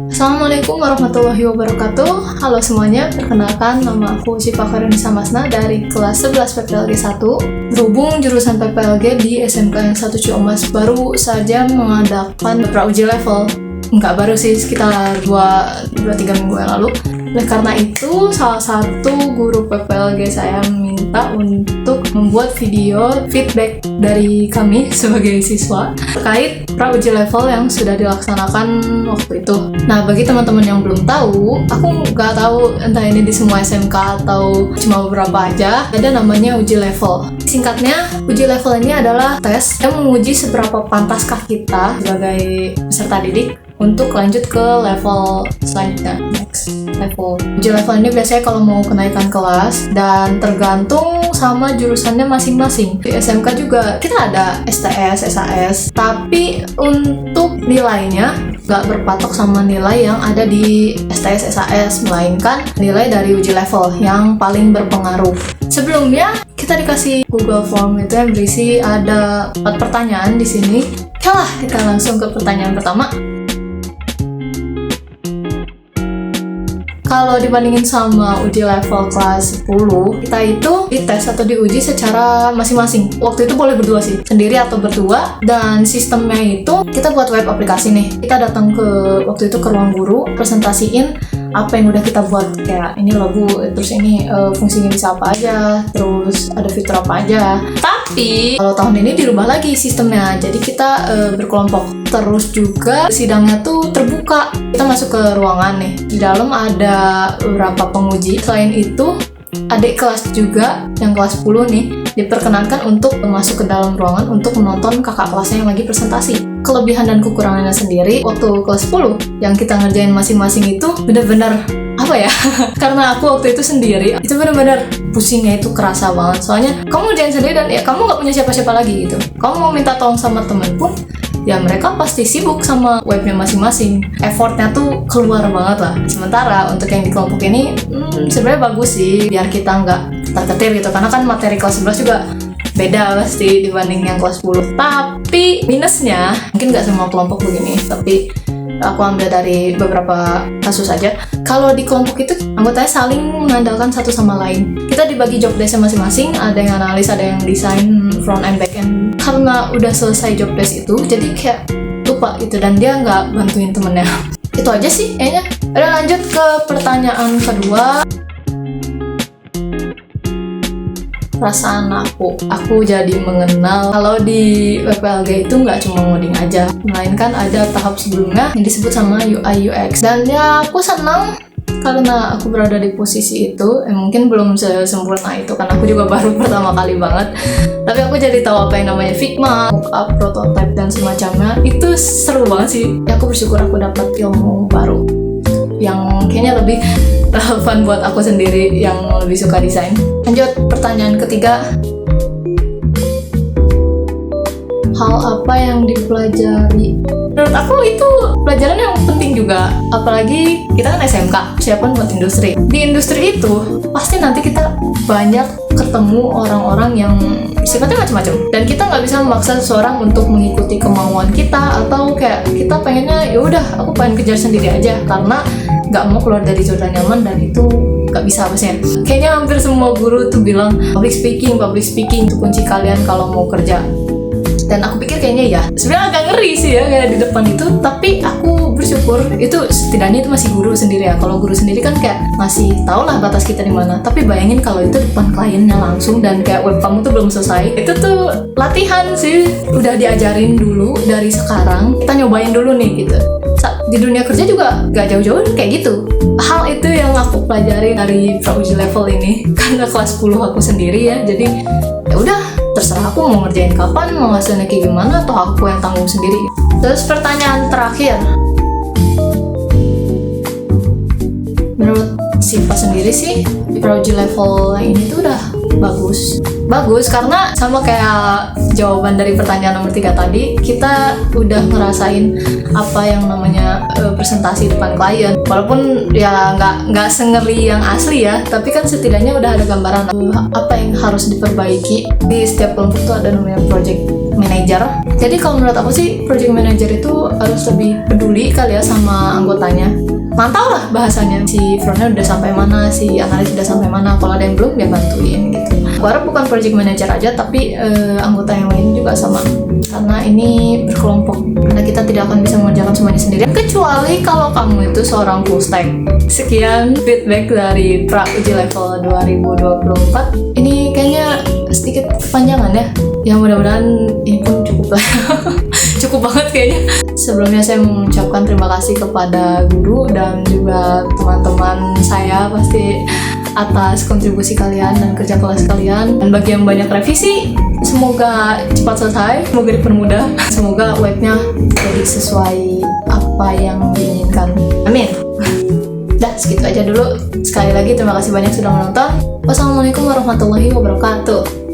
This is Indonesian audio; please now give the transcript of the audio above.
Assalamualaikum warahmatullahi wabarakatuh. Halo semuanya, perkenalkan nama aku Syifa Karenisa Masna dari kelas 11 PPLG 1. Berhubung jurusan PPLG di SMK yang 1 Ciamas baru saja mengadakan beberapa uji level. Enggak baru sih, sekitar 2-3 minggu yang lalu. Oleh karena itu, salah satu guru PPLG saya minta untuk membuat video feedback dari kami sebagai siswa terkait pra-uji level yang sudah dilaksanakan waktu itu. Nah, bagi teman-teman yang belum tahu, aku nggak tahu entah ini di semua SMK atau cuma beberapa aja, ada namanya uji level. Singkatnya, uji level ini adalah tes yang menguji seberapa pantaskah kita sebagai peserta didik untuk lanjut ke level selanjutnya, next level. Uji level ini biasanya kalau mau kenaikan kelas dan tergantung sama jurusannya masing-masing. Di SMK juga kita ada STS, SAS, tapi untuk nilainya nggak berpatok sama nilai yang ada di STS, SAS, melainkan nilai dari uji level yang paling berpengaruh. Sebelumnya kita dikasih Google Form itu yang berisi ada 4 pertanyaan di sini. Oke lah, kita langsung ke pertanyaan pertama. Kalau dibandingin sama uji level kelas 10, kita itu dites atau diuji secara masing-masing. Waktu itu boleh berdua sih, sendiri atau berdua. Dan sistemnya itu, kita buat web aplikasi nih. Kita datang waktu itu ke ruang guru, presentasiin apa yang udah kita buat. Kayak ini loh Bu, terus ini fungsinya bisa apa aja, terus ada fitur apa aja. Tapi, kalau tahun ini dirubah lagi sistemnya. Jadi kita berkelompok. Terus juga sidangnya tuh terbuka. Kita masuk ke ruangan nih. Di dalam ada beberapa penguji. Selain itu, adik kelas juga yang kelas 10 nih diperkenankan untuk masuk ke dalam ruangan untuk menonton kakak kelasnya yang lagi presentasi. Kelebihan dan kekurangannya sendiri waktu kelas 10 yang kita ngerjain masing-masing itu bener-bener apa ya? Karena aku waktu itu sendiri, itu bener-bener pusingnya itu kerasa banget. Soalnya kamu ngerjain sendiri dan ya kamu nggak punya siapa-siapa lagi gitu. Kamu mau minta tolong sama temen pun ya mereka pasti sibuk sama webnya masing-masing. Effortnya tuh keluar banget lah. Sementara untuk yang di kelompok ini sebenarnya bagus sih, biar kita nggak terketir gitu. Karena kan materi kelas 11 juga beda pasti dibanding yang kelas 10. Tapi minusnya, mungkin nggak semua kelompok begini, tapi aku ambil dari beberapa kasus aja. Kalau di kelompok itu anggotanya saling mengandalkan satu sama lain. Kita dibagi job desk masing-masing, ada yang analis, ada yang desain front and back end. Karena udah selesai job desk itu, jadi kayak lupa gitu dan dia nggak bantuin temennya. Itu aja sih kayaknya. Udah lanjut ke pertanyaan kedua. Perasaan aku jadi mengenal kalau di PPLG itu nggak cuma ngoding aja, melainkan ada tahap sebelumnya yang disebut sama UI UX. Dan ya aku senang karena aku berada di posisi itu. Mungkin belum sesempurna itu karena aku juga baru pertama kali banget, tapi aku jadi tahu apa yang namanya Figma, mockup, prototype dan semacamnya. Itu seru banget sih. Aku bersyukur aku dapat ilmu baru yang kayaknya lebih relevan buat aku sendiri yang lebih suka desain. Lanjut pertanyaan ketiga. Hal apa yang dipelajari? Menurut aku itu pelajaran yang penting juga. Apalagi kita kan SMK, persiapan buat industri. Di industri itu pasti nanti kita banyak ketemu orang-orang yang sifatnya macam-macam. Dan kita nggak bisa memaksa seseorang untuk mengikuti kemauan kita, atau kayak kita pengennya ya udah aku pengen kejar sendiri aja karena nggak mau keluar dari zona nyaman, dan itu nggak bisa maksudnya. Kayaknya hampir semua guru tuh bilang public speaking itu kunci kalian kalau mau kerja. Dan aku pikir kayaknya ya sebenarnya agak ngeri sih ya kayak di depan itu, tapi aku bersyukur itu setidaknya itu masih guru sendiri ya. Kalau guru sendiri kan kayak masih tau lah batas kita di mana. Tapi bayangin kalau itu depan kliennya langsung dan kayak web kamu tuh belum selesai, itu tuh latihan sih, udah diajarin dulu dari sekarang, kita nyobain dulu nih gitu. Di dunia kerja juga gak jauh-jauh kayak gitu. Hal itu yang aku pelajari dari pra-uji level ini karena kelas 10 aku sendiri ya. Jadi ya udah, terserah aku mau ngerjain kapan, mau hasilnya kayak gimana, atau aku yang tanggung sendiri. Terus pertanyaan terakhir, menurut Syifa sendiri sih di pra-uji level yang ini tuh udah bagus karena sama kayak jawaban dari pertanyaan nomor 3 tadi, kita udah ngerasain apa yang namanya presentasi depan klien. Walaupun ya nggak sengeri yang asli ya, tapi kan setidaknya udah ada gambaran apa yang harus diperbaiki. Di setiap kelompok tuh ada namanya project manager. Jadi kalau menurut aku sih project manager itu harus lebih peduli kali ya sama anggotanya. Mantau lah bahasanya, si frontnya udah sampai mana, si analis udah sampai mana, kalau ada yang belum ya bantuin gitu. Aku harap bukan project manager aja, tapi anggota yang lain juga sama, karena ini berkelompok, karena kita tidak akan bisa mengerjakan semuanya sendirian kecuali kalau kamu itu seorang full stack. Sekian feedback dari pra uji level 2024. Ini kayaknya sedikit kepanjangan ya. Ya mudah-mudahan ini pun cukup lah. Cukup banget kayaknya. Sebelumnya saya mengucapkan terima kasih kepada guru dan juga teman-teman saya pasti atas kontribusi kalian dan kerja kelas kalian. Dan bagi yang banyak revisi, semoga cepat selesai, semoga dipermudah, semoga webnya jadi sesuai apa yang diinginkan. Amin. Dah, segitu aja dulu. Sekali lagi terima kasih banyak sudah menonton. Wassalamualaikum warahmatullahi wabarakatuh.